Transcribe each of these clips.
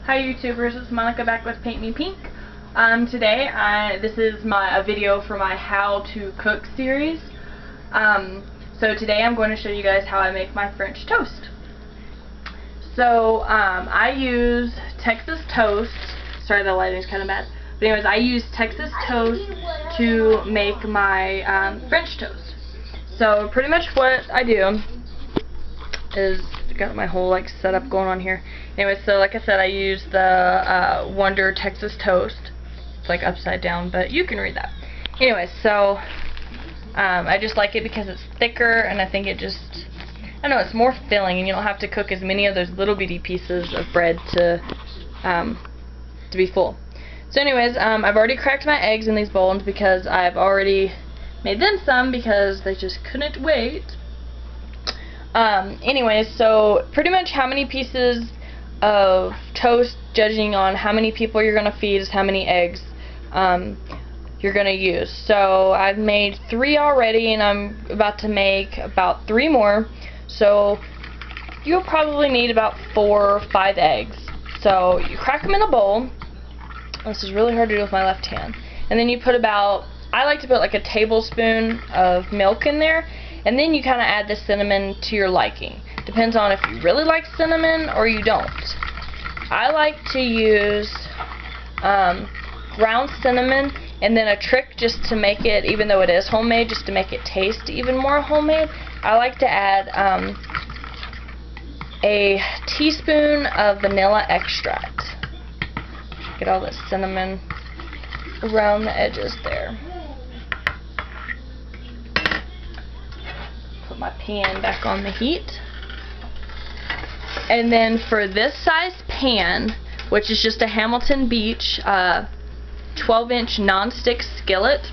Hi YouTubers, it's Monica back with Paint Me Pink. Today, this is a video for my How to Cook series. So today I'm going to show you guys how I make my French toast. So I use Texas toast. Sorry, the lighting's kind of bad. But anyways, I use Texas toast to make my French toast. So pretty much what I do is got my whole setup going on here. Anyway, so like I said, I use the Wonder Texas Toast. It's upside down, but you can read that. Anyway, so I just like it because it's thicker, and I think it just, I don't know, it's more filling, and you don't have to cook as many of those little bitty pieces of bread to be full. So anyways, I've already cracked my eggs in these bowls because I've already made them some because they just couldn't wait. Anyways, so pretty much how many pieces of toast, judging on how many people you're going to feed, is how many eggs you're going to use. So I've made 3 already, and I'm about to make about 3 more. So you'll probably need about 4 or 5 eggs. So you crack them in a bowl. This is really hard to do with my left hand. And then you put about, I like to put a tablespoon of milk in there. And then you kind of add the cinnamon to your liking. Depends on if you really like cinnamon or you don't. I like to use ground cinnamon, and then a trick just to make it, even though it is homemade, just to make it taste even more homemade, I like to add a teaspoon of vanilla extract. Get all the cinnamon around the edges there. My pan back on the heat, and then for this size pan, which is just a Hamilton Beach 12-inch non-stick skillet,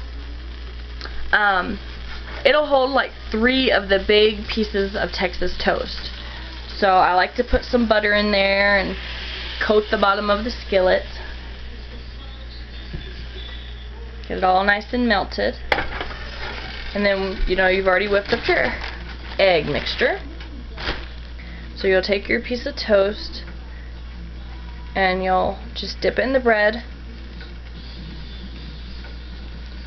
it'll hold 3 of the big pieces of Texas toast. So I like to put some butter in there and coat the bottom of the skillet, get it all nice and melted. And then, you've already whipped up your egg mixture. So you'll take your piece of toast and you'll just dip it in the bread,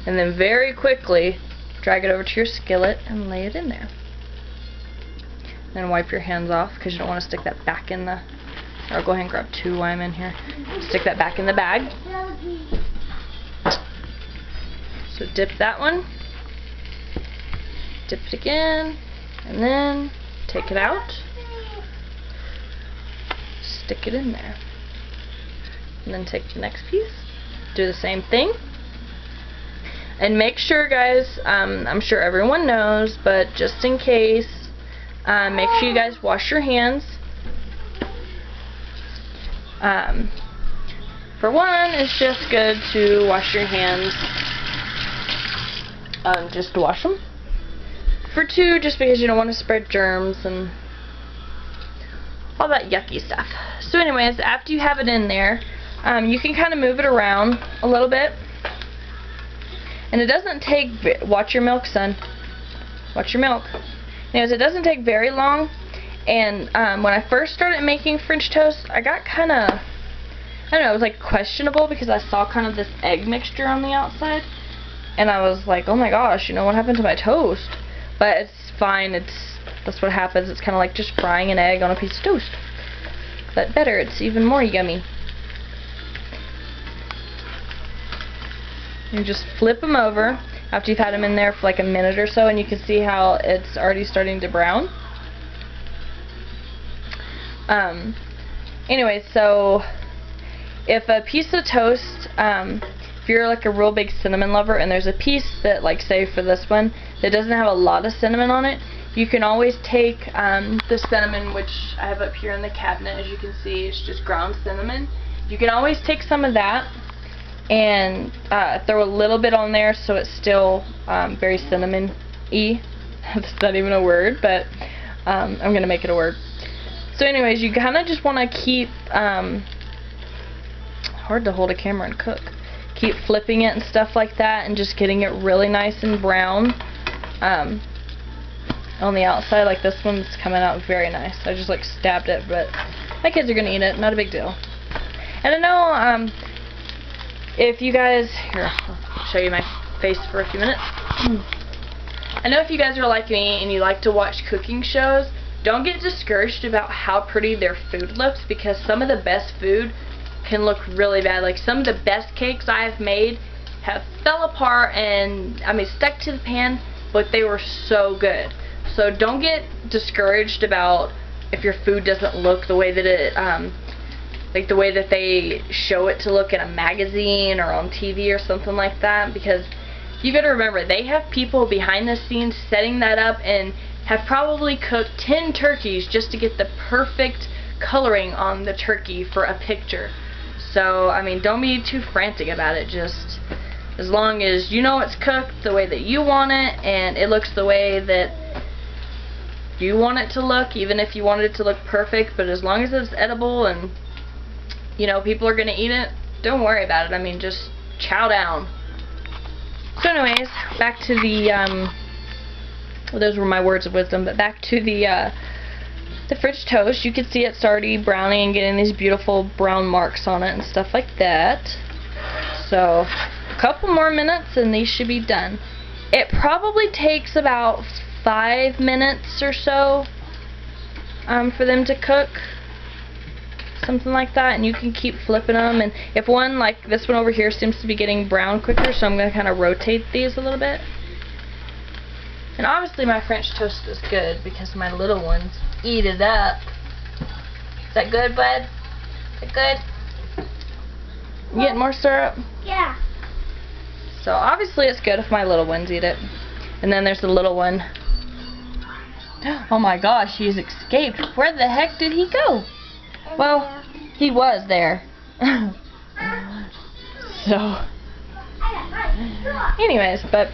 and then very quickly drag it over to your skillet and lay it in there. Then wipe your hands off because you don't want to stick that back in the, or I'll go ahead and grab 2 while I'm in here. Stick that back in the bag. So dip that one. Dip it again, and then take it out, stick it in there, and then take the next piece, do the same thing, and make sure, guys, I'm sure everyone knows, but just in case, make sure you guys wash your hands. For one, it's just good to wash your hands, just to wash them. For 2, just because you don't want to spread germs and all that yucky stuff. So anyways, after you have it in there, you can kind of move it around a little bit. And it doesn't take, watch your milk, son. Watch your milk. Anyways, it doesn't take very long. And when I first started making French toast, I got kind of, I don't know, it was questionable because I saw kind of this egg mixture on the outside. And I was like, oh my gosh, what happened to my toast? But it's fine, that's what happens. It's kind of like just frying an egg on a piece of toast. But better, it's even more yummy. You just flip them over after you've had them in there for a minute or so, and you can see how it's already starting to brown. Anyway, so if a piece of toast, if you're a real big cinnamon lover and there's a piece that, say for this one, that doesn't have a lot of cinnamon on it, you can always take the cinnamon, which I have up here in the cabinet, as you can see, it's just ground cinnamon. You can always take some of that and throw a little bit on there so it's still very cinnamon-y. That's not even a word, but I'm going to make it a word. So anyways, you kind of just want to keep, hard to hold a camera and cook. Keep flipping it and stuff like that, and just getting it really nice and brown on the outside. This one's coming out very nice. I just stabbed it, but my kids are gonna eat it, not a big deal. And I know if you guys, here, I'll show you my face for a few minutes. I know if you guys are like me and you like to watch cooking shows, don't get discouraged about how pretty their food looks, because some of the best food can look really bad. Like some of the best cakes I have made have fell apart and, I mean, stuck to the pan, but they were so good. So don't get discouraged about if your food doesn't look the way that it, like the way that they show it to look in a magazine or on TV or something like that, because you gotta remember, they have people behind the scenes setting that up and have probably cooked 10 turkeys just to get the perfect coloring on the turkey for a picture. So, I mean, don't be too frantic about it. Just as long as you know it's cooked the way that you want it and it looks the way that you want it to look, even if you wanted it to look perfect, but as long as it's edible and, you know, people are gonna eat it, don't worry about it. I mean, just chow down. So anyways, back to the, well, those were my words of wisdom, but back to the French toast. You can see it's already browning and getting these beautiful brown marks on it and stuff like that. So, a couple more minutes and these should be done. It probably takes about 5 minutes or so for them to cook. Something like that, and you can keep flipping them, and if one, like this one over here, seems to be getting brown quicker, so I'm going to kind of rotate these a little bit. And obviously my French toast is good because my little ones eat it up. Is that good, bud? Is that good? You getting more syrup? Yeah. So obviously it's good if my little ones eat it. And then there's the little one. Oh my gosh, he's escaped. Where the heck did he go? Well, he was there. So, anyways, but